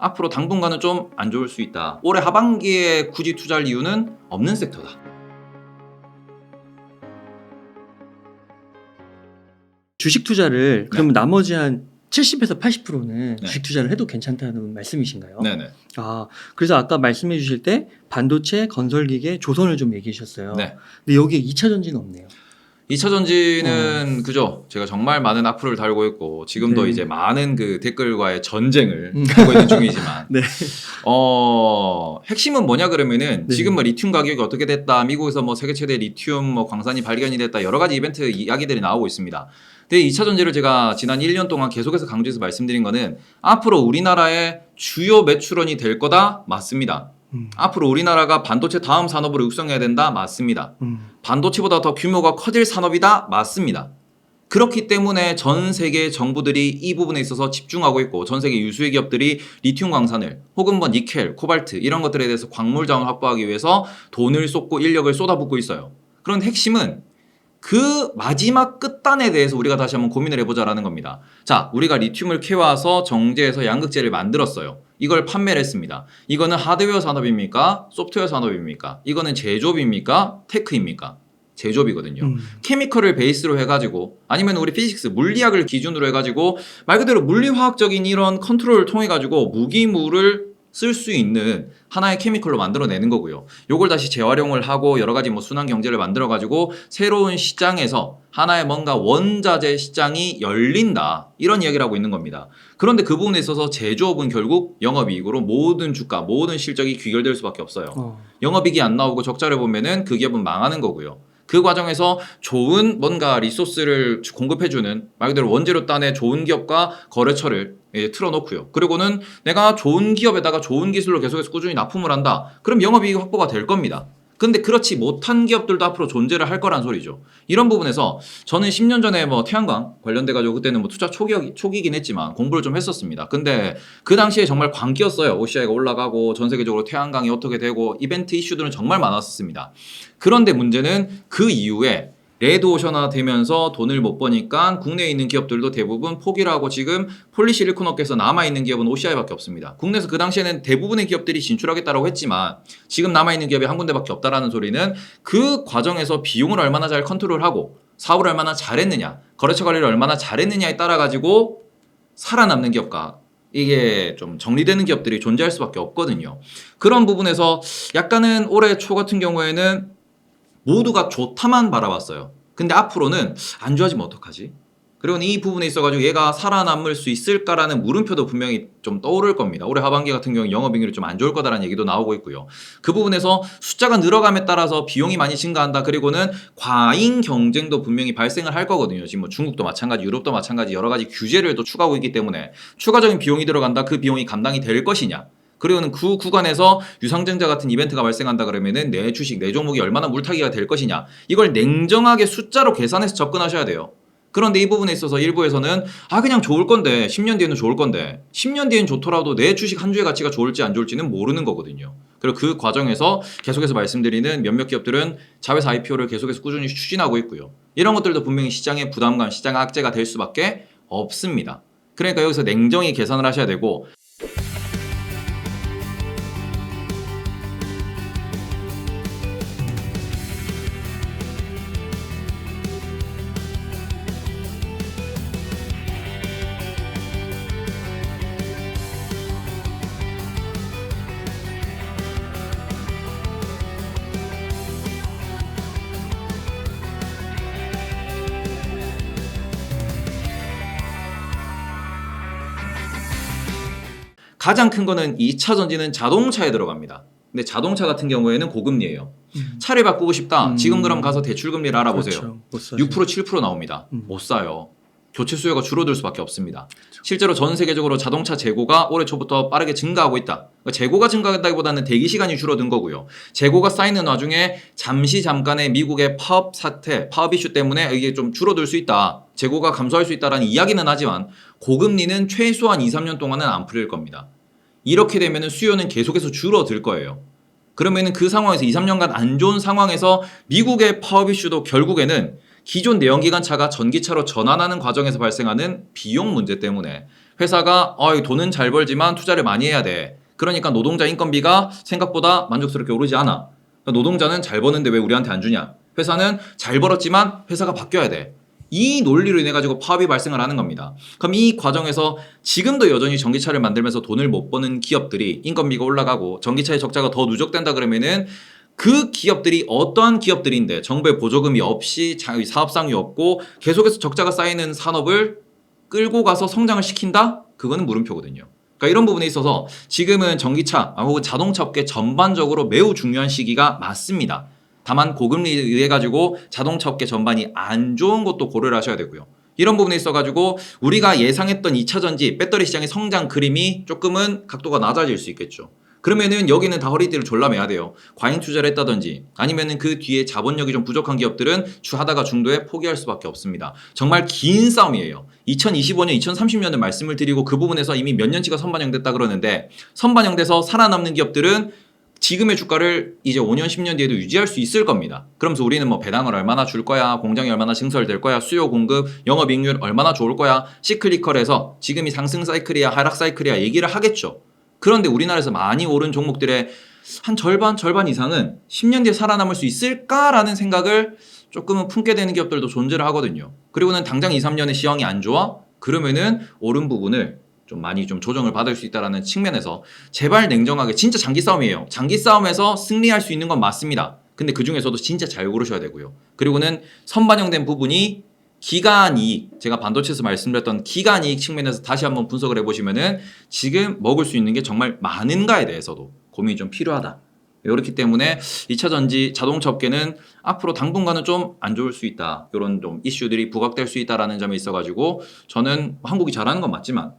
앞으로 당분간은 좀 안 좋을 수 있다. 올해 하반기에 굳이 투자할 이유는 없는 섹터다. 주식 투자를 그러면 나머지 한 70에서 80%는 네. 주식 투자를 해도 괜찮다는 말씀이신가요? 네네. 아, 그래서 아까 말씀해 주실 때 반도체, 건설기계, 조선을 좀 얘기해 주셨어요. 네. 근데 여기에 2차 전지는 없네요. 2차 전지는 그죠. 제가 정말 많은 악플을 달고 있고 지금도 네. 이제 많은 그 댓글과의 전쟁을 하고 있는 중이지만 네. 핵심은 뭐냐 그러면은 네. 지금 뭐 리튬 가격이 어떻게 됐다. 미국에서 뭐 세계 최대 리튬 뭐 광산이 발견이 됐다. 여러 가지 이벤트 이야기들이 나오고 있습니다. 근데 2차 전지를 제가 지난 1년 동안 계속해서 강조해서 말씀드린 거는 앞으로 우리나라의 주요 매출원이 될 거다. 맞습니다. 앞으로 우리나라가 반도체 다음 산업으로 육성해야 된다. 맞습니다. 반도체보다 더 규모가 커질 산업이다. 맞습니다. 그렇기 때문에 전 세계 정부들이 이 부분에 있어서 집중하고 있고 전 세계 유수의 기업들이 리튬 광산을 혹은 뭐 니켈, 코발트 이런 것들에 대해서 광물 자원을 확보하기 위해서 돈을 쏟고 인력을 쏟아붓고 있어요. 그런 핵심은 그 마지막 끝단에 대해서 우리가 다시 한번 고민을 해보자라는 겁니다. 자, 우리가 리튬을 캐와서 정제해서 양극재를 만들었어요. 이걸 판매를 했습니다. 이거는 하드웨어 산업입니까? 소프트웨어 산업입니까? 이거는 제조업입니까? 테크입니까? 제조업이거든요. 케미컬을 베이스로 해가지고 아니면 우리 피직스, 물리학을 기준으로 해가지고 말 그대로 물리화학적인 이런 컨트롤을 통해가지고 무기물을 쓸 수 있는 하나의 케미컬로 만들어내는 거고요. 요걸 다시 재활용을 하고 여러 가지 뭐 순환 경제를 만들어가지고 새로운 시장에서 하나의 뭔가 원자재 시장이 열린다. 이런 이야기를 하고 있는 겁니다. 그런데 그 부분에 있어서 제조업은 결국 영업이익으로 모든 주가, 모든 실적이 귀결될 수밖에 없어요. 영업이익이 안 나오고 적자를 보면은 그 기업은 망하는 거고요. 그 과정에서 좋은 뭔가 리소스를 공급해주는 말 그대로 원재료 단의 좋은 기업과 거래처를 틀어놓고요. 그리고는 내가 좋은 기업에다가 좋은 기술로 계속해서 꾸준히 납품을 한다. 그럼 영업이익 확보가 될 겁니다. 근데 그렇지 못한 기업들도 앞으로 존재를 할 거란 소리죠. 이런 부분에서 저는 10년 전에 뭐 태양광 관련돼가지고 그때는 뭐 투자 초기긴 했지만 공부를 좀 했었습니다. 근데 그 당시에 정말 광기였어요. OCI가 올라가고 전 세계적으로 태양광이 어떻게 되고 이벤트 이슈들은 정말 많았었습니다. 그런데 문제는 그 이후에 레드오션화 되면서 돈을 못 버니까 국내에 있는 기업들도 대부분 포기를 하고 지금 폴리실리콘 업계에서 남아있는 기업은 OCI밖에 없습니다. 국내에서 그 당시에는 대부분의 기업들이 진출하겠다고 했지만 지금 남아있는 기업이 한 군데밖에 없다라는 소리는 그 과정에서 비용을 얼마나 잘 컨트롤하고 사업을 얼마나 잘했느냐, 거래처 관리를 얼마나 잘했느냐에 따라 가지고 살아남는 기업과 이게 좀 정리되는 기업들이 존재할 수밖에 없거든요. 그런 부분에서 약간은 올해 초 같은 경우에는 모두가 좋다만 바라봤어요. 근데 앞으로는 안 좋아지면 어떡하지? 그리고 이 부분에 있어가지고 얘가 살아남을 수 있을까라는 물음표도 분명히 좀 떠오를 겁니다. 올해 하반기 같은 경우 영업이익률이 좀 안 좋을 거다라는 얘기도 나오고 있고요. 그 부분에서 숫자가 늘어감에 따라서 비용이 많이 증가한다. 그리고는 과잉 경쟁도 분명히 발생을 할 거거든요. 지금 뭐 중국도 마찬가지, 유럽도 마찬가지 여러 가지 규제를 또 추가하고 있기 때문에 추가적인 비용이 들어간다. 그 비용이 감당이 될 것이냐? 그리고는 그 구간에서 유상증자 같은 이벤트가 발생한다 그러면은 내 주식, 내 종목이 얼마나 물타기가 될 것이냐. 이걸 냉정하게 숫자로 계산해서 접근하셔야 돼요. 그런데 이 부분에 있어서 일부에서는 그냥 좋을 건데 10년 뒤에는 좋을 건데 10년 뒤엔 좋더라도 내 주식 한 주의 가치가 좋을지 안 좋을지는 모르는 거거든요. 그리고 그 과정에서 계속해서 말씀드리는 몇몇 기업들은 자회사 IPO를 계속해서 꾸준히 추진하고 있고요. 이런 것들도 분명히 시장의 부담감, 시장 악재가 될 수밖에 없습니다. 그러니까 여기서 냉정히 계산을 하셔야 되고 가장 큰 거는 2차 전지는 자동차에 들어갑니다. 근데 자동차 같은 경우에는 고금리예요. 차를 바꾸고 싶다. 지금 그럼 가서 대출금리를 알아보세요. 그렇죠. 못 사죠. 6% 7% 나옵니다. 못 사요. 교체 수요가 줄어들 수밖에 없습니다. 실제로 전 세계적으로 자동차 재고가 올해 초부터 빠르게 증가하고 있다. 그러니까 재고가 증가한다기보다는 대기 시간이 줄어든 거고요. 재고가 쌓이는 와중에 잠깐의 미국의 파업 사태, 파업 이슈 때문에 이게 좀 줄어들 수 있다. 재고가 감소할 수 있다라는 이야기는 하지만 고금리는 최소한 2, 3년 동안은 안 풀릴 겁니다. 이렇게 되면 수요는 계속해서 줄어들 거예요. 그러면은 그 상황에서 2, 3년간 안 좋은 상황에서 미국의 파업 이슈도 결국에는 기존 내연기관차가 전기차로 전환하는 과정에서 발생하는 비용 문제 때문에 회사가 돈은 잘 벌지만 투자를 많이 해야 돼. 그러니까 노동자 인건비가 생각보다 만족스럽게 오르지 않아. 노동자는 잘 버는데 왜 우리한테 안 주냐? 회사는 잘 벌었지만 회사가 바뀌어야 돼. 이 논리로 인해 가지고 파업이 발생을 하는 겁니다. 그럼 이 과정에서 지금도 여전히 전기차를 만들면서 돈을 못 버는 기업들이 인건비가 올라가고 전기차의 적자가 더 누적된다 그러면은 그 기업들이 어떠한 기업들인데 정부의 보조금이 없이 사업상이 없고 계속해서 적자가 쌓이는 산업을 끌고 가서 성장을 시킨다? 그거는 물음표거든요. 그러니까 이런 부분에 있어서 지금은 전기차 혹은 자동차 업계 전반적으로 매우 중요한 시기가 맞습니다. 다만 고금리에 의해 가지고 자동차 업계 전반이 안 좋은 것도 고려를 하셔야 되고요. 이런 부분에 있어 가지고 우리가 예상했던 2차 전지 배터리 시장의 성장 그림이 조금은 각도가 낮아질 수 있겠죠. 그러면은 여기는 다 허리띠를 졸라매야 돼요. 과잉 투자를 했다든지 아니면은 그 뒤에 자본력이 좀 부족한 기업들은 하다가 중도에 포기할 수밖에 없습니다. 정말 긴 싸움이에요. 2025년, 2030년을 말씀을 드리고 그 부분에서 이미 몇 년치가 선반영됐다 그러는데 선반영돼서 살아남는 기업들은 지금의 주가를 이제 5년, 10년 뒤에도 유지할 수 있을 겁니다. 그러면서 우리는 뭐 배당을 얼마나 줄 거야, 공장이 얼마나 증설될 거야, 수요 공급, 영업이익률 얼마나 좋을 거야, 시클리컬해서 지금이 상승 사이클이야, 하락 사이클이야 얘기를 하겠죠. 그런데 우리나라에서 많이 오른 종목들의 한 절반 이상은 10년 뒤에 살아남을 수 있을까라는 생각을 조금은 품게 되는 기업들도 존재를 하거든요. 그리고는 당장 2, 3년의 시황이 안 좋아? 그러면은 오른 부분을 좀 많이 좀 조정을 받을 수 있다는 측면에서 제발 냉정하게 진짜 장기 싸움이에요. 장기 싸움에서 승리할 수 있는 건 맞습니다. 근데 그 중에서도 진짜 잘 고르셔야 되고요. 그리고는 선반영된 부분이 기간이익, 제가 반도체에서 말씀드렸던 기간이익 측면에서 다시 한번 분석을 해보시면은 지금 먹을 수 있는 게 정말 많은가에 대해서도 고민이 좀 필요하다. 그렇기 때문에 2차 전지 자동차 업계는 앞으로 당분간은 좀 안 좋을 수 있다. 이런 좀 이슈들이 부각될 수 있다라는 점이 있어가지고 저는 한국이 잘하는 건 맞지만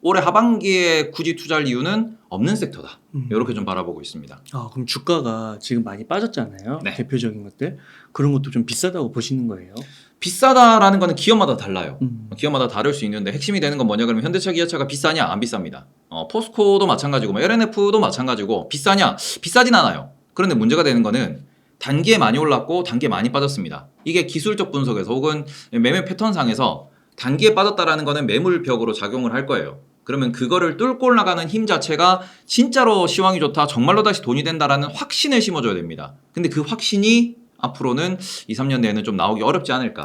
올해 하반기에 굳이 투자할 이유는 없는 섹터다. 이렇게 좀 바라보고 있습니다. 그럼 주가가 지금 많이 빠졌잖아요. 네. 대표적인 것들. 그런 것도 좀 비싸다고 보시는 거예요? 비싸다라는 거는 기업마다 달라요. 기업마다 다를 수 있는데 핵심이 되는 건 뭐냐 그러면 현대차, 기아차가 비싸냐? 안 비쌉니다. 포스코도 마찬가지고 뭐 LNF도 마찬가지고 비싸냐? 비싸진 않아요. 그런데 문제가 되는 거는 단기에 많이 올랐고 단기에 많이 빠졌습니다. 이게 기술적 분석에서 혹은 매매 패턴상에서 단기에 빠졌다라는 거는 매물벽으로 작용을 할 거예요. 그러면 그거를 뚫고 올라가는 힘 자체가 진짜로 시황이 좋다, 정말로 다시 돈이 된다라는 확신을 심어줘야 됩니다. 근데 그 확신이 앞으로는 2, 3년 내에는 좀 나오기 어렵지 않을까.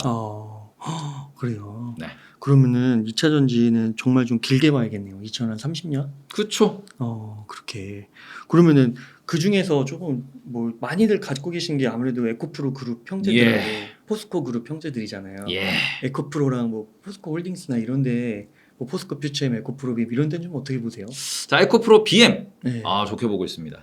그래요. 네. 그러면은 2차 전지는 정말 좀 길게 봐야겠네요. 2030년? 그쵸. 그렇게. 그러면은 그 중에서 조금 뭐 많이들 가지고 계신 게 아무래도 에코프로 그룹 형제들하고 포스코 그룹 형제들이잖아요. 에코프로랑 뭐 포스코 홀딩스나 이런데 뭐 포스코 퓨처엠, 에코프로빔 이런 데는 좀 어떻게 보세요? 자, 에코프로 BM. 네. 좋게 보고 있습니다.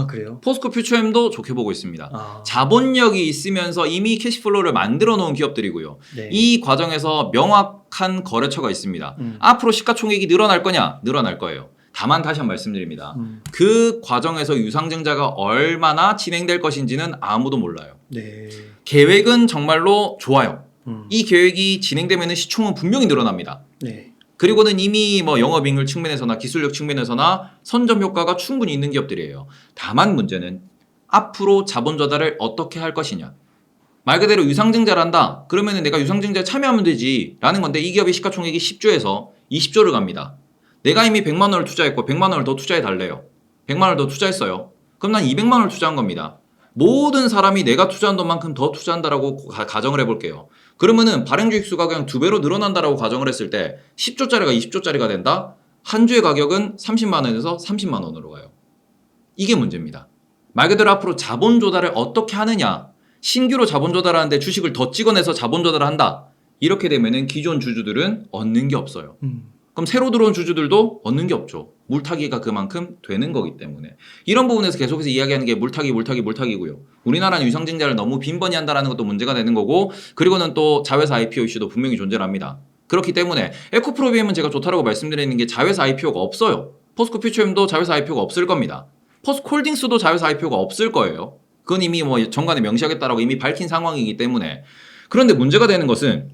그래요? 포스코 퓨처엠도 좋게 보고 있습니다. 자본력이 있으면서 이미 캐시플로우를 만들어 놓은 기업들이고요. 네. 이 과정에서 명확한 거래처가 있습니다. 앞으로 시가총액이 늘어날 거냐? 늘어날 거예요. 다만 다시 한 번 말씀드립니다. 그 과정에서 유상증자가 얼마나 진행될 것인지는 아무도 몰라요. 네. 계획은 정말로 좋아요. 이 계획이 진행되면 시총은 분명히 늘어납니다. 네. 그리고는 이미 뭐 영업이익률 측면에서나 기술력 측면에서나 선점 효과가 충분히 있는 기업들이에요. 다만 문제는 앞으로 자본 조달을 어떻게 할 것이냐. 말 그대로 유상증자를 한다. 그러면 내가 유상증자에 참여하면 되지 라는 건데 이 기업의 시가총액이 10조에서 20조를 갑니다. 내가 이미 100만 원을 투자했고 100만 원을 더 투자해 달래요. 100만 원을 더 투자했어요. 그럼 난 200만 원을 투자한 겁니다. 모든 사람이 내가 투자한 돈만큼 더 투자한다라고 가정을 해볼게요. 그러면은 발행주익 수가 그냥 2배로 늘어난다라고 가정을 했을 때 10조짜리가 20조짜리가 된다? 한 주의 가격은 30만 원에서 30만 원으로 가요. 이게 문제입니다. 말 그대로 앞으로 자본 조달을 어떻게 하느냐. 신규로 자본 조달하는데 주식을 더 찍어내서 자본 조달을 한다. 이렇게 되면은 기존 주주들은 얻는 게 없어요. 그럼 새로 들어온 주주들도 얻는 게 없죠. 물타기가 그만큼 되는 거기 때문에. 이런 부분에서 계속해서 이야기하는 게 물타기고요. 우리나라는 유상증자를 너무 빈번히 한다는 것도 문제가 되는 거고, 그리고는 또 자회사 IPO 이슈도 분명히 존재를 합니다. 그렇기 때문에 에코프로비엠은 제가 좋다라고 말씀드리는 게 자회사 IPO가 없어요. 포스코 퓨처엠도 자회사 IPO가 없을 겁니다. 포스코 홀딩스도 자회사 IPO가 없을 거예요. 그건 이미 뭐 정관에 명시하겠다라고 이미 밝힌 상황이기 때문에. 그런데 문제가 되는 것은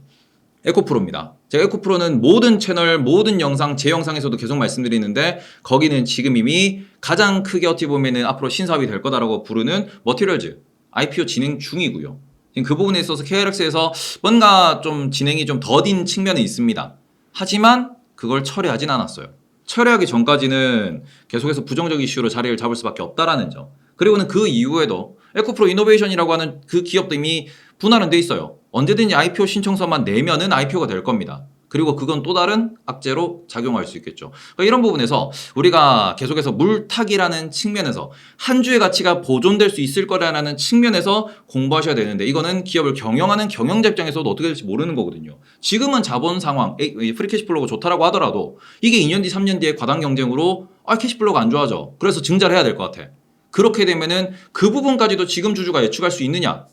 에코프로입니다. 제가 에코프로는 모든 채널, 모든 영상, 제 영상에서도 계속 말씀드리는데 거기는 지금 이미 가장 크게 어떻게 보면은 앞으로 신사업이 될 거다라고 부르는 머티리얼즈 IPO 진행 중이고요. 지금 그 부분에 있어서 KRX에서 뭔가 좀 진행이 좀 더딘 측면이 있습니다. 하지만 그걸 철회하진 않았어요. 철회하기 전까지는 계속해서 부정적 이슈로 자리를 잡을 수밖에 없다라는 점. 그리고는 그 이후에도 에코프로 이노베이션이라고 하는 그 기업도 이미 분할은 돼 있어요. 언제든지 IPO 신청서만 내면은 IPO가 될 겁니다. 그리고 그건 또 다른 악재로 작용할 수 있겠죠. 그러니까 이런 부분에서 우리가 계속해서 물타기라는 측면에서 한 주의 가치가 보존될 수 있을 거라는 측면에서 공부하셔야 되는데 이거는 기업을 경영하는 경영자 입장에서도 어떻게 될지 모르는 거거든요. 지금은 자본 상황, 프리 캐시플로우가 좋다라고 하더라도 이게 2년 뒤, 3년 뒤에 과당 경쟁으로 캐시플로우가 안 좋아져. 그래서 증자를 해야 될 것 같아. 그렇게 되면은 그 부분까지도 지금 주주가 예측할 수 있느냐?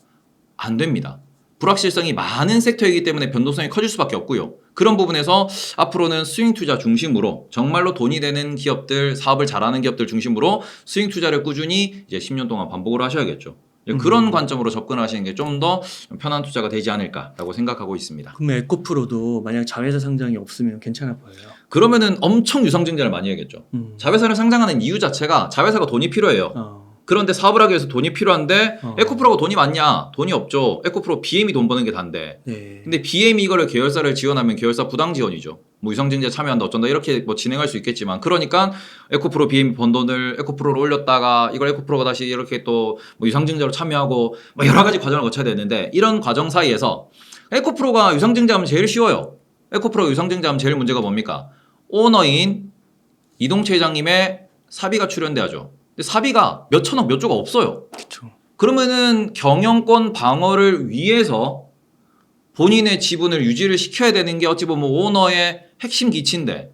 안 됩니다. 불확실성이 많은 섹터이기 때문에 변동성이 커질 수밖에 없고요. 그런 부분에서 앞으로는 스윙 투자 중심으로 정말로 돈이 되는 기업들, 사업을 잘하는 기업들 중심으로 스윙 투자를 꾸준히 이제 10년 동안 반복을 하셔야겠죠. 그런 관점으로 접근을 하시는 게 좀 더 편한 투자가 되지 않을까라고 생각하고 있습니다. 그러면 에코프로도 만약 자회사 상장이 없으면 괜찮아 보여요. 그러면은 엄청 유상증자를 많이 해야겠죠. 자회사를 상장하는 이유 자체가 자회사가 돈이 필요해요. 그런데 사업을 하기 위해서 돈이 필요한데 에코프로가 돈이 많냐? 돈이 없죠. 에코프로 BM이 돈 버는 게 단데. 네. 근데 BM이 이거를 계열사를 지원하면 계열사 부당 지원이죠. 뭐 유상증자 참여한다 어쩐다 이렇게 뭐 진행할 수 있겠지만 그러니까 에코프로 BM이 번 돈을 에코프로로 올렸다가 이걸 에코프로가 다시 이렇게 또 뭐 유상증자로 참여하고 뭐 여러 가지 과정을 거쳐야 되는데 이런 과정 사이에서 에코프로가 유상증자하면 제일 쉬워요. 에코프로가 유상증자하면 제일 문제가 뭡니까? 오너인 이동채 회장님의 사비가 출연돼야죠. 근데 사비가 몇 천억 몇 조가 없어요. 그렇죠. 그러면은 경영권 방어를 위해서 본인의 지분을 유지를 시켜야 되는 게 어찌 보면 오너의 핵심 기치인데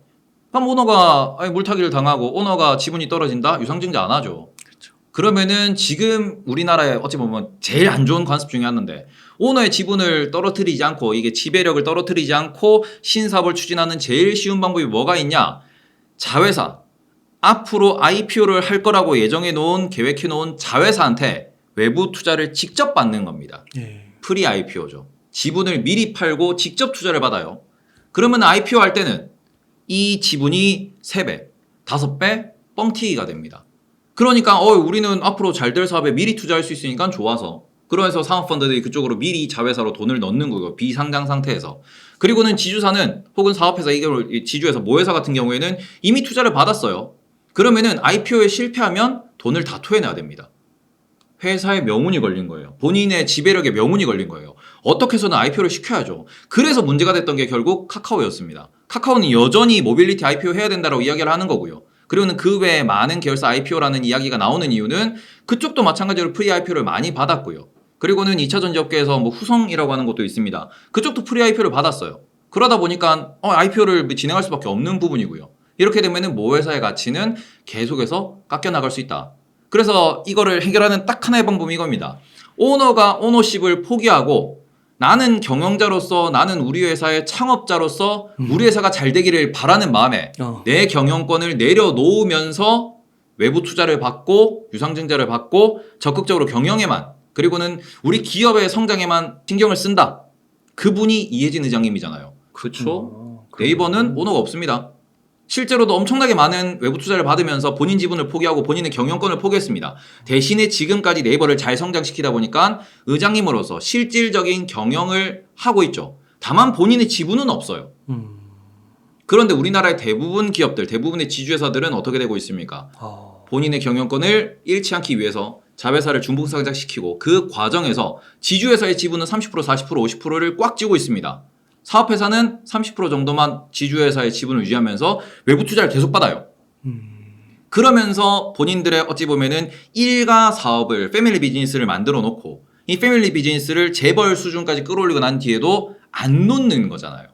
그럼 오너가 물타기를 당하고 오너가 지분이 떨어진다? 유상증자 안 하죠. 그렇죠. 그러면은 지금 우리나라에 어찌 보면 제일 안 좋은 관습 중에 하나인데 오너의 지분을 떨어뜨리지 않고 이게 지배력을 떨어뜨리지 않고 신사업을 추진하는 제일 쉬운 방법이 뭐가 있냐? 자회사. 앞으로 IPO를 할 거라고 예정해 놓은 계획해 놓은 자회사한테 외부 투자를 직접 받는 겁니다. 네. 프리 IPO죠. 지분을 미리 팔고 직접 투자를 받아요. 그러면 IPO 할 때는 이 지분이 3배, 5배 뻥튀기가 됩니다. 그러니까 우리는 앞으로 잘 될 사업에 미리 투자할 수 있으니까 좋아서 그래서 사모펀드들이 그쪽으로 미리 자회사로 돈을 넣는 거고 비상장 상태에서 그리고는 지주사는 혹은 사업회사 이게 지주회사 모회사 같은 경우에는 이미 투자를 받았어요. 그러면은 IPO에 실패하면 돈을 다 토해내야 됩니다. 회사의 명운이 걸린 거예요. 본인의 지배력에 명운이 걸린 거예요. 어떻게 해서는 IPO를 시켜야죠. 그래서 문제가 됐던 게 결국 카카오였습니다. 카카오는 여전히 모빌리티 IPO 해야 된다고 이야기를 하는 거고요. 그리고는 그 외에 많은 계열사 IPO라는 이야기가 나오는 이유는 그쪽도 마찬가지로 프리 IPO를 많이 받았고요. 그리고는 2차 전지업계에서 뭐 후성이라고 하는 것도 있습니다. 그쪽도 프리 IPO를 받았어요. 그러다 보니까 IPO를 진행할 수밖에 없는 부분이고요. 이렇게 되면은 모회사의 가치는 계속해서 깎여 나갈 수 있다. 그래서 이거를 해결하는 딱 하나의 방법이 이겁니다. 오너가 오너십을 포기하고 나는 경영자로서 나는 우리 회사의 창업자로서 우리 회사가 잘 되기를 바라는 마음에 내 경영권을 내려놓으면서 외부 투자를 받고 유상증자를 받고 적극적으로 경영에만 그리고는 우리 기업의 성장에만 신경을 쓴다. 그분이 이해진 의장님이잖아요. 그렇죠? 네이버는 오너가 없습니다. 실제로도 엄청나게 많은 외부 투자를 받으면서 본인 지분을 포기하고 본인의 경영권을 포기했습니다. 대신에 지금까지 네이버를 잘 성장시키다 보니까 의장님으로서 실질적인 경영을 하고 있죠. 다만 본인의 지분은 없어요. 그런데 우리나라의 대부분 기업들, 대부분의 지주회사들은 어떻게 되고 있습니까? 본인의 경영권을 잃지 않기 위해서 자회사를 중복상장시키고 그 과정에서 지주회사의 지분은 30%, 40%, 50%를 꽉 쥐고 있습니다. 사업회사는 30% 정도만 지주회사의 지분을 유지하면서 외부 투자를 계속 받아요. 그러면서 본인들의 어찌 보면은 일가 사업을 패밀리 비즈니스를 만들어 놓고 이 패밀리 비즈니스를 재벌 수준까지 끌어올리고 난 뒤에도 안 놓는 거잖아요.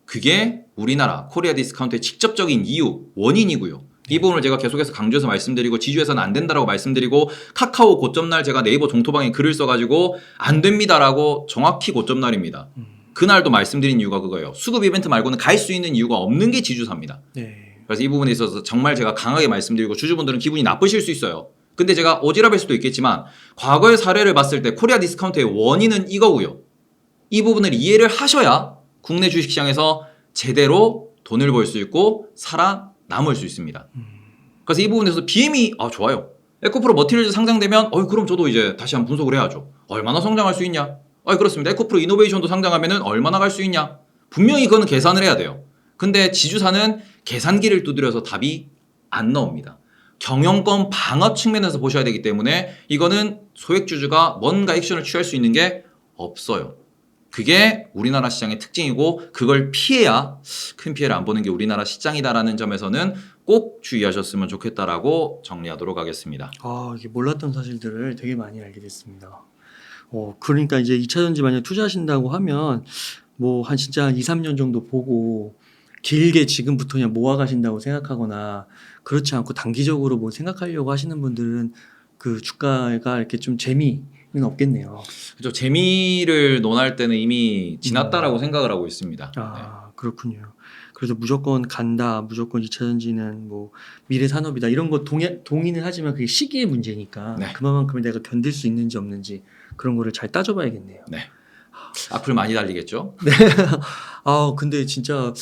그게 우리나라 코리아 디스카운트의 직접적인 이유, 원인이고요. 이 부분을 제가 계속해서 강조해서 말씀드리고 지주회사는 안 된다라고 말씀드리고 카카오 고점날 제가 네이버 종토방에 글을 써가지고 안 됩니다라고 정확히 고점날입니다. 그날도 말씀드린 이유가 그거예요. 수급 이벤트 말고는 갈 수 있는 이유가 없는 게 지주사입니다. 네. 그래서 이 부분에 있어서 정말 제가 강하게 말씀드리고 주주분들은 기분이 나쁘실 수 있어요. 근데 제가 오지랖일 수도 있겠지만 과거의 사례를 봤을 때 코리아 디스카운트의 원인은 이거고요. 이 부분을 이해를 하셔야 국내 주식시장에서 제대로 돈을 벌 수 있고 살아남을 수 있습니다. 그래서 이 부분에서 BM이 좋아요. 에코프로 머티리얼즈 상장되면 그럼 저도 이제 다시 한번 분석을 해야죠. 얼마나 성장할 수 있냐? 그렇습니다. 에코프로 이노베이션도 상장하면은 얼마나 갈 수 있냐? 분명히 그거는 계산을 해야 돼요. 근데 지주사는 계산기를 두드려서 답이 안 나옵니다. 경영권 방어 측면에서 보셔야 되기 때문에 이거는 소액주주가 뭔가 액션을 취할 수 있는 게 없어요. 그게 우리나라 시장의 특징이고 그걸 피해야 큰 피해를 안 보는 게 우리나라 시장이다라는 점에서는 꼭 주의하셨으면 좋겠다라고 정리하도록 하겠습니다. 이게 몰랐던 사실들을 되게 많이 알게 됐습니다. 그러니까 이제 2차전지 만약 투자하신다고 하면 뭐 한 진짜 2, 3년 정도 보고 길게 지금부터 그냥 모아가신다고 생각하거나 그렇지 않고 단기적으로 뭐 생각하려고 하시는 분들은 그 주가가 이렇게 좀 재미는 없겠네요. 그렇죠. 재미를 논할 때는 이미 지났다라고 생각을 하고 있습니다. 그렇군요. 그래서 무조건 간다, 무조건 2차전지는 뭐 미래 산업이다 이런 거 동의는 하지만 그게 시기의 문제니까 네. 그만큼 내가 견딜 수 있는지 없는지 그런 거를 잘 따져봐야겠네요. 네. 앞으로 많이 달리겠죠. 네. 근데 진짜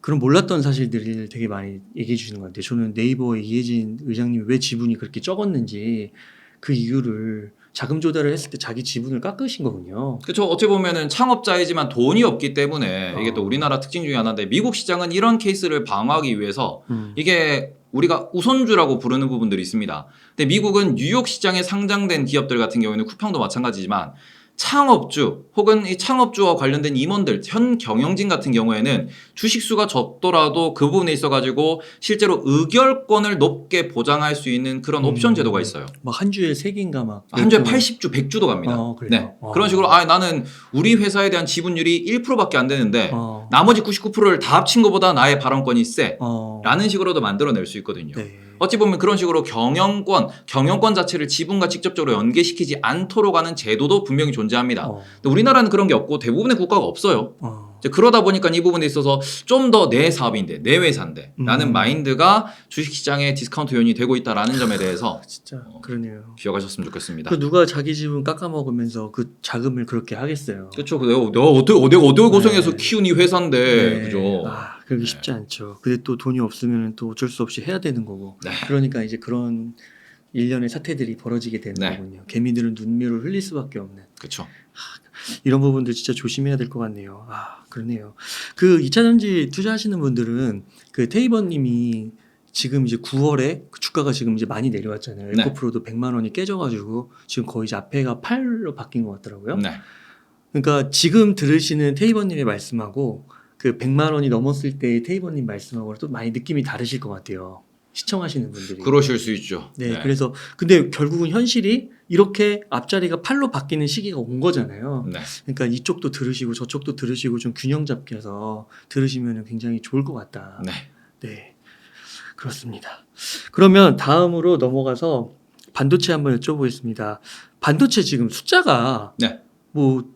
그런 몰랐던 사실들을 되게 많이 얘기해 주시는 것 같아요. 저는 네이버의 이혜진 의장님이 왜 지분이 그렇게 적었는지 그 이유를 자금 조달을 했을 때 자기 지분을 깎으신 거군요. 그렇죠. 어찌 보면은 창업자이지만 돈이 없기 때문에 이게 또 우리나라 특징 중에 하나인데 미국 시장은 이런 케이스를 방어하기 위해서 이게 우리가 우선주라고 부르는 부분들이 있습니다. 근데 미국은 뉴욕 시장에 상장된 기업들 같은 경우에는 쿠팡도 마찬가지지만 창업주 혹은 이 창업주와 관련된 임원들, 현 경영진 같은 경우에는 주식수가 적더라도 그 부분에 있어가지고 실제로 의결권을 높게 보장할 수 있는 그런 옵션 제도가 있어요. 막 한 주에 3개인가 막. 한 주에 80주, 100주도 갑니다. 그래요? 네. 그런 식으로 나는 우리 회사에 대한 지분율이 1%밖에 안 되는데 나머지 99%를 다 합친 것보다 나의 발언권이 세. 라는 식으로도 만들어낼 수 있거든요. 네. 어찌 보면 그런 식으로 경영권 자체를 지분과 직접적으로 연계시키지 않도록 하는 제도도 분명히 존재합니다. 근데 우리나라는 그런 게 없고 대부분의 국가가 없어요. 이제 그러다 보니까 이 부분에 있어서 좀 더 내 사업인데, 내 회사인데 라는 마인드가 주식시장의 디스카운트 요인이 되고 있다라는 점에 대해서 진짜 그러네요. 기억하셨으면 좋겠습니다. 그 누가 자기 지분 깎아먹으면서 그 자금을 그렇게 하겠어요. 그렇죠. 내가 어떻게 고생해서 키운 이 회사인데, 그죠? 그게 쉽지 않죠. 근데 또 돈이 없으면 또 어쩔 수 없이 해야 되는 거고. 네. 그러니까 이제 그런 일련의 사태들이 벌어지게 되는 거군요. 개미들은 눈물을 흘릴 수밖에 없는. 그렇죠. 이런 부분들 진짜 조심해야 될 것 같네요. 그러네요. 그 2차전지 투자하시는 분들은 그 테이버님이 지금 이제 9월에 그 주가가 지금 이제 많이 내려왔잖아요. 네. 에코프로도 100만 원이 깨져가지고 지금 거의 이제 앞에가 8로 바뀐 것 같더라고요. 네. 그러니까 지금 들으시는 테이버님의 말씀하고 그 100만 원이 넘었을 때의 테이버님 말씀하고 또 많이 느낌이 다르실 것 같아요. 시청하시는 분들이. 그러실 수 있죠. 네. 그래서 근데 결국은 현실이 이렇게 앞자리가 8로 바뀌는 시기가 온 거잖아요. 네. 그러니까 이쪽도 들으시고 저쪽도 들으시고 좀 균형 잡게 해서 들으시면 굉장히 좋을 것 같다. 네. 네. 그렇습니다. 그러면 다음으로 넘어가서 반도체 한번 여쭤보겠습니다. 반도체 지금 숫자가 네. 뭐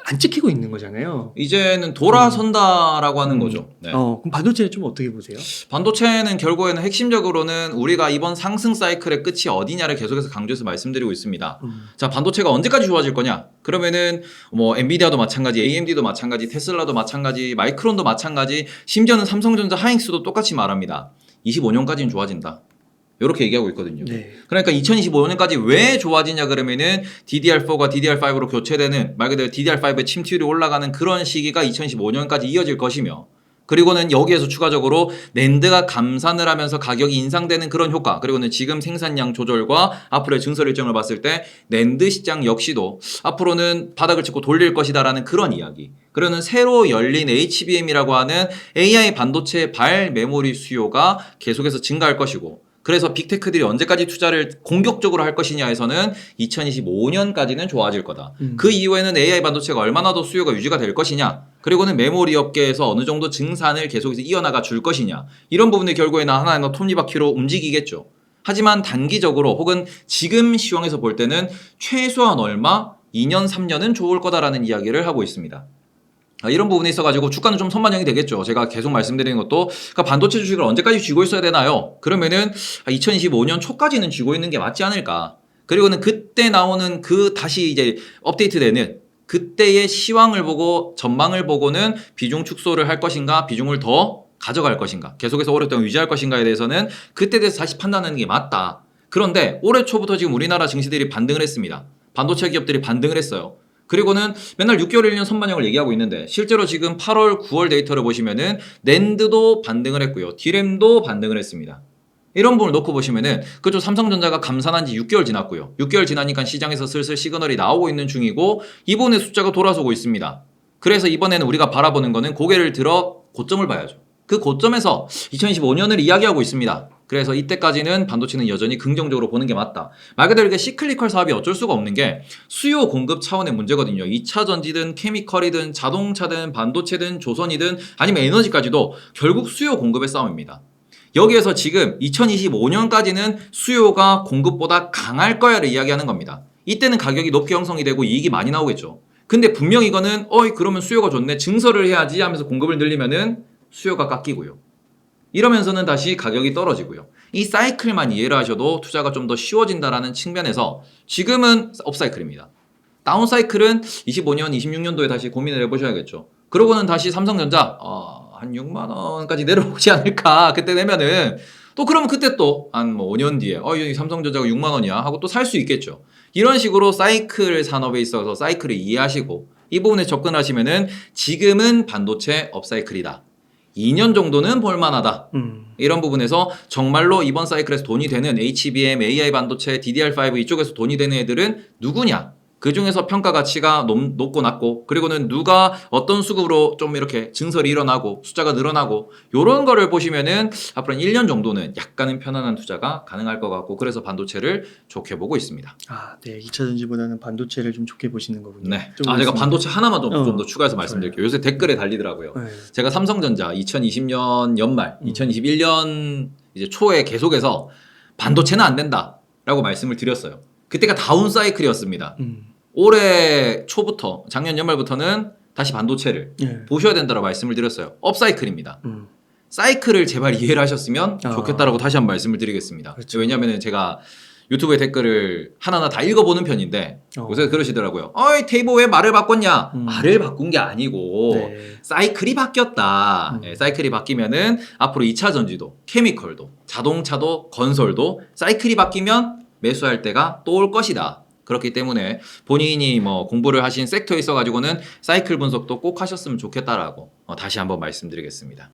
안 찍히고 있는 거잖아요. 이제는 돌아선다라고 하는 거죠. 네. 그럼 반도체는 좀 어떻게 보세요? 반도체는 결국에는 핵심적으로는 우리가 이번 상승 사이클의 끝이 어디냐를 계속해서 강조해서 말씀드리고 있습니다. 자, 반도체가 언제까지 좋아질 거냐? 그러면은 뭐 엔비디아도 마찬가지, AMD도 마찬가지, 테슬라도 마찬가지, 마이크론도 마찬가지, 심지어는 삼성전자, 하이닉스도 똑같이 말합니다. 25년까지는 좋아진다. 이렇게 얘기하고 있거든요. 네. 그러니까 2025년까지 왜 좋아지냐 그러면은 DDR4가 DDR5로 교체되는 말 그대로 DDR5의 침투율이 올라가는 그런 시기가 2025년까지 이어질 것이며, 그리고는 여기에서 추가적으로 낸드가 감산을 하면서 가격이 인상되는 그런 효과, 그리고는 지금 생산량 조절과 앞으로의 증설 일정을 봤을 때 낸드 시장 역시도 앞으로는 바닥을 짚고 돌릴 것이다라는 그런 이야기. 그러는 새로 열린 HBM이라고 하는 AI 반도체 발 메모리 수요가 계속해서 증가할 것이고, 그래서 빅테크들이 언제까지 투자를 공격적으로 할 것이냐에서는 2025년까지는 좋아질 거다. 그 이후에는 AI 반도체가 얼마나 더 수요가 유지가 될 것이냐, 그리고는 메모리 업계에서 어느 정도 증산을 계속해서 이어나가 줄 것이냐, 이런 부분이 결국에는 하나의 톱니바퀴로 움직이겠죠. 하지만 단기적으로 혹은 지금 시황에서 볼 때는 최소한 얼마 2년 3년은 좋을 거다라는 이야기를 하고 있습니다. 이런 부분에 있어가지고 주가는 좀 선반영이 되겠죠. 제가 계속 말씀드리는 것도, 그러니까 반도체 주식을 언제까지 쥐고 있어야 되나요? 그러면은 2025년 초까지는 쥐고 있는 게 맞지 않을까. 그리고는 그때 나오는 그 다시 이제 업데이트되는 그때의 시황을 보고 전망을 보고는 비중 축소를 할 것인가, 비중을 더 가져갈 것인가, 계속해서 오랫동안 유지할 것인가에 대해서는 그때 대해서 다시 판단하는 게 맞다. 그런데 올해 초부터 지금 우리나라 증시들이 반등을 했습니다. 반도체 기업들이 반등을 했어요. 그리고는 맨날 6개월 1년 선반영을 얘기하고 있는데 실제로 지금 8월 9월 데이터를 보시면은 낸드도 반등을 했고요. 디램도 반등을 했습니다. 이런 부분을 놓고 보시면은 그쪽 삼성전자가 감산한 지 6개월 지났고요. 6개월 지나니까 시장에서 슬슬 시그널이 나오고 있는 중이고 이번에 숫자가 돌아서고 있습니다. 그래서 이번에는 우리가 바라보는 거는 고개를 들어 고점을 봐야죠. 그 고점에서 2025년을 이야기하고 있습니다. 그래서 이때까지는 반도체는 여전히 긍정적으로 보는 게 맞다. 말 그대로 이게 시클리컬 사업이 어쩔 수가 없는 게 수요 공급 차원의 문제거든요. 2차 전지든 케미컬이든 자동차든 반도체든 조선이든 아니면 에너지까지도 결국 수요 공급의 싸움입니다. 여기에서 지금 2025년까지는 수요가 공급보다 강할 거야를 이야기하는 겁니다. 이때는 가격이 높게 형성이 되고 이익이 많이 나오겠죠. 근데 분명 이거는 그러면 수요가 좋네 증설을 해야지 하면서 공급을 늘리면은 수요가 깎이고요. 이러면서는 다시 가격이 떨어지고요. 이 사이클만 이해를 하셔도 투자가 좀 더 쉬워진다라는 측면에서 지금은 업사이클입니다. 다운사이클은 25년, 26년도에 다시 고민을 해보셔야겠죠. 그러고는 다시 삼성전자 한 6만 원까지 내려오지 않을까 그때 되면은 또 그러면 그때 또 한 뭐 5년 뒤에 이 삼성전자가 6만 원이야 하고 또 살 수 있겠죠. 이런 식으로 사이클 산업에 있어서 사이클을 이해하시고 이 부분에 접근하시면은 지금은 반도체 업사이클이다. 2년 정도는 볼만하다. 이런 부분에서 정말로 이번 사이클에서 돈이 되는 HBM, AI 반도체, DDR5 이쪽에서 돈이 되는 애들은 누구냐? 그 중에서 평가 가치가 높고 낮고 그리고는 누가 어떤 수급으로 좀 이렇게 증설이 일어나고 숫자가 늘어나고 요런 거를 보시면은 앞으로 1년 정도는 약간은 편안한 투자가 가능할 것 같고 그래서 반도체를 좋게 보고 있습니다. 네. 2차 전지보다는 반도체를 좀 좋게 보시는 거군요. 네. 제가 반도체 하나만 좀 더 추가해서 말씀드릴게요. 요새 댓글에 달리더라고요. 네. 제가 삼성전자 2020년 연말, 2021년 이제 초에 계속해서 반도체는 안 된다라고 말씀을 드렸어요. 그때가 다운 사이클이었습니다. 올해 초부터 작년 연말부터는 다시 반도체를 보셔야 된다고 말씀을 드렸어요. 업사이클입니다. 사이클을 제발 이해를 하셨으면 좋겠다라고 다시 한번 말씀을 드리겠습니다. 그렇죠. 왜냐하면 제가 유튜브의 댓글을 하나하나 다 읽어보는 편인데 요새 그러시더라고요. 테이보 왜 말을 바꿨냐? 말을 바꾼 게 아니고 사이클이 바뀌었다. 사이클이 바뀌면은 앞으로 2차 전지도 케미컬도 자동차도 건설도 사이클이 바뀌면 매수할 때가 또 올 것이다. 그렇기 때문에 본인이 뭐 공부를 하신 섹터에 있어가지고는 사이클 분석도 꼭 하셨으면 좋겠다라고 다시 한번 말씀드리겠습니다.